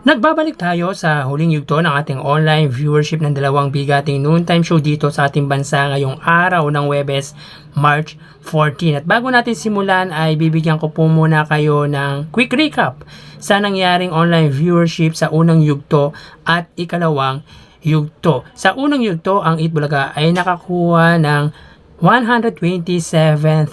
Nagbabalik tayo sa huling yugto ng ating online viewership ng dalawang bigating noontime show dito sa ating bansa ngayong araw ng Huwebes, March 14. At bago natin simulan ay bibigyan ko po muna kayo ng quick recap sa nangyaring online viewership sa unang yugto at ikalawang yugto. Sa unang yugto, ang Eat Bulaga ay nakakuha ng 127,000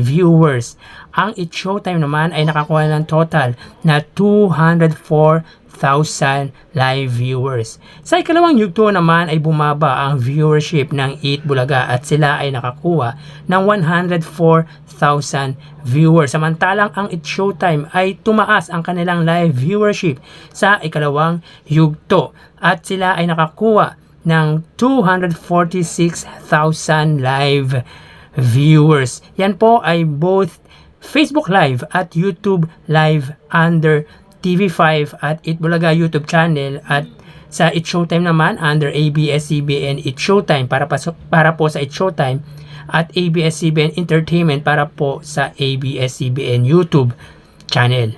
viewers. Ang It Showtime naman ay nakakuha ng total na 204,000 live viewers. Sa ikalawang yugto naman ay bumaba ang viewership ng Eat Bulaga at sila ay nakakuha ng 104,000 viewers. Samantalang ang It Showtime ay tumaas ang kanilang live viewership sa ikalawang yugto at sila ay nakakuha ng 246,000 live viewers. Yan po ay both Facebook Live at YouTube Live under TV5 at Eat Bulaga YouTube channel, at sa It Showtime naman under ABS-CBN It Showtime para po sa It Showtime at ABS-CBN Entertainment para po sa ABS-CBN YouTube channel.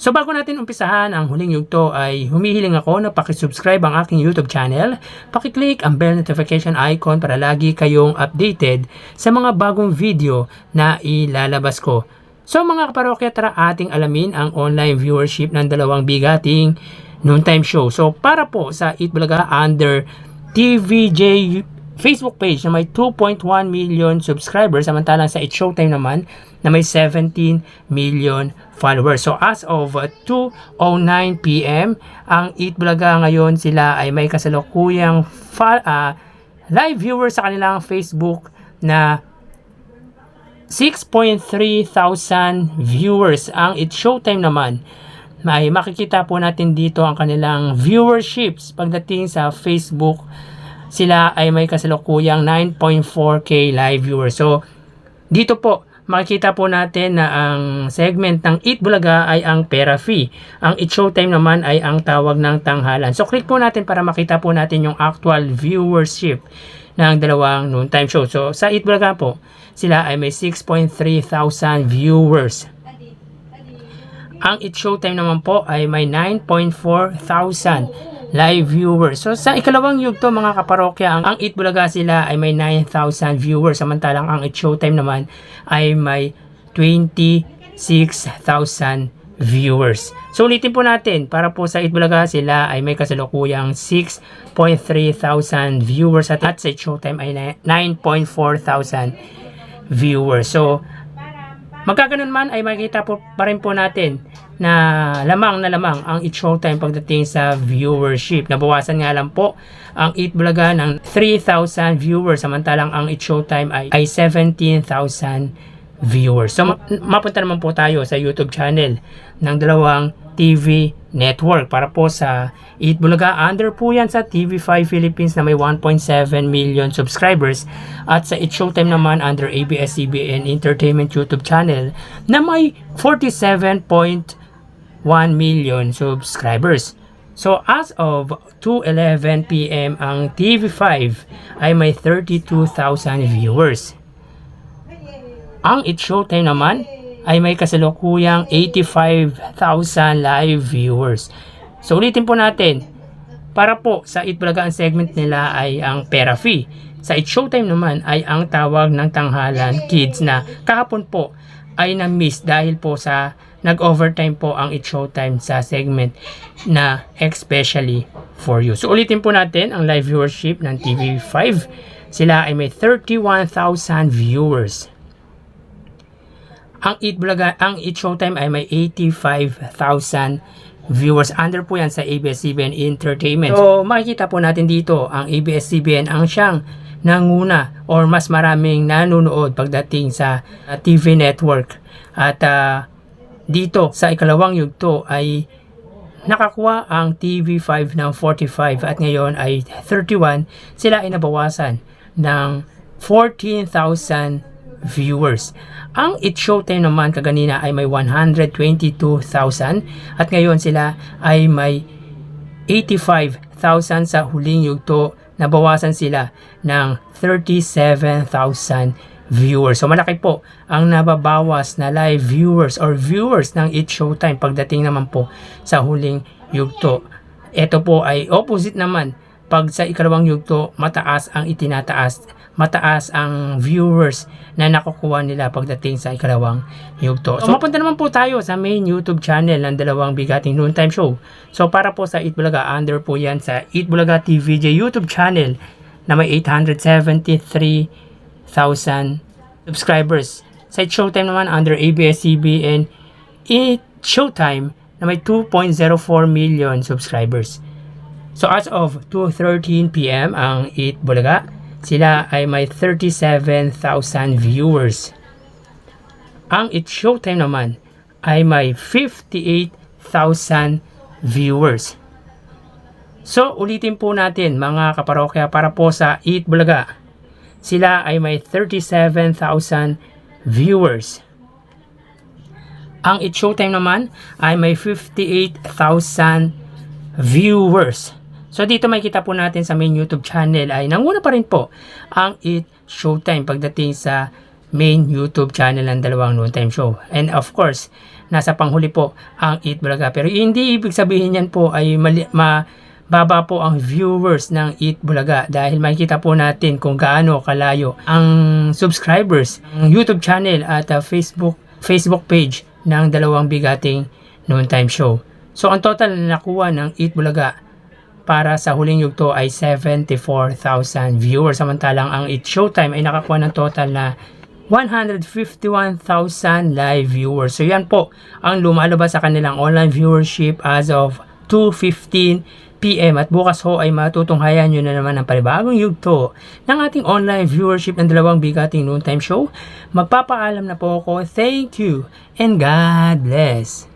So bago natin umpisahan ang huling yugto ay humihiling ako na pakisubscribe ang aking YouTube channel, pakiclick ang bell notification icon para lagi kayong updated sa mga bagong video na ilalabas ko. So mga kaparokya, tara ating alamin ang online viewership ng dalawang bigating noontime show. So para po sa Eat Bulaga under TVJ Facebook page na may 2.1 million subscribers, samantalang sa It Showtime naman na may 17 million followers. So as of 2:09 PM, ang Eat Bulaga ngayon sila ay may kasalukuyang live viewers sa kanilang Facebook na 6.3 thousand viewers. Ang It Showtime naman may makikita po natin dito ang kanilang viewerships pagdating sa Facebook. Sila ay may kasalukuyang 9.4k live viewers. So, dito po, makikita po natin na ang segment ng Eat Bulaga ay ang pera fee. Ang It Showtime naman ay ang tawag ng tanghalan. So, click po natin para makita po natin yung actual viewership ng dalawang noontime show. So, sa Eat Bulaga po, sila ay may 6.3 thousand viewers. Ang It Showtime naman po ay may 9.4 thousand live viewers. So sa ikalawang yugto mga kaparokya, ang Eat Bulaga sila ay may 9,000 viewers, samantalang ang It Showtime naman ay may 26,000 viewers. So ulitin po natin, para po sa Eat Bulaga sila ay may kasalukuyang 6.3 thousand viewers at sa It Showtime ay 9.4 thousand viewers. So magkaganon man ay makikita po pa rin po natin na lamang ang It Showtime pagdating sa viewership. Nabawasan nga lang po ang Eat Bulaga ng 3,000 viewers, samantalang ang It Showtime ay 17,000 viewers. So mapunta naman po tayo sa YouTube channel ng dalawang TV network. Para po sa Eat Bulaga, under po yan sa TV5 Philippines na may 1.7 million subscribers, at sa It Showtime naman under ABS-CBN Entertainment YouTube channel na may 47.1 million subscribers. So as of 2:11 PM, ang TV5 ay may 32,000 viewers. Ang It Showtime naman ay may kasalukuyang 85,000 live viewers. So ulitin po natin, para po sa Eat Bulaga ang segment nila ay ang pera fee. Sa It Showtime naman ay ang tawag ng tanghalan kids, na kahapon po ay na-miss dahil po sa nag-overtime po ang It Showtime sa segment na especially for you. So ulitin po natin ang live viewership ng TV5. Sila ay may 31,000 viewers. Ang Eat Bulaga, ang It Showtime ay may 85,000 viewers. Under po yan sa ABS-CBN Entertainment. So makikita po natin dito ang ABS-CBN ang siyang nanguna or mas maraming nanonood pagdating sa TV network. At dito sa ikalawang yugto ay nakakuha ang TV5 ng 45 at ngayon ay 31. Sila ay nabawasan ng 14,000 viewers. Ang It Showtime naman kaganina ay may 122,000 at ngayon sila ay may 85,000 sa huling yugto. Nabawasan sila ng 37,000 viewers. So malaki po ang nababawas na live viewers or viewers ng It Showtime pagdating naman po sa huling yugto. Ito po ay opposite naman. Pag sa ikalawang yugto, mataas ang itinataas, mataas ang viewers na nakukuha nila pagdating sa ikalawang yugto. So, mapunta naman po tayo sa main YouTube channel ng dalawang bigating noontime show. So, para po sa Eat Bulaga, under po yan sa Eat Bulaga TVJ YouTube channel na may 873,000 subscribers. Sa Eat Showtime naman, under ABS-CBN Eat Showtime na may 2.04 million subscribers. So as of 2:13 PM ang Eat Bulaga, sila ay may 37,000 viewers. Ang Eat Showtime naman ay may 58,000 viewers. So ulitin po natin mga kaparokya, para po sa Eat Bulaga, sila ay may 37,000 viewers. Ang Eat Showtime naman ay may 58,000 viewers. So dito makikita po natin sa main YouTube channel ay nanguna pa rin po ang Eat Showtime pagdating sa main YouTube channel ng dalawang noontime show. And of course, nasa panghuli po ang Eat Bulaga. Pero hindi ibig sabihin yan po ay mababa po ang viewers ng Eat Bulaga, dahil makikita po natin kung gaano kalayo ang subscribers ng YouTube channel at Facebook page ng dalawang bigating noontime show. So ang total na nakuha ng Eat Bulaga para sa huling yugto ay 74,000 viewers, samantalang ang Eat Showtime ay nakakuha ng total na 151,000 live viewers. So yan po ang lumalabas sa kanilang online viewership as of 2:15 PM, at bukas ho ay matutunghayan nyo na naman ang panibagong yugto ng ating online viewership ng dalawang bigating noontime show. Magpapaalam na po ako. Thank you and God bless.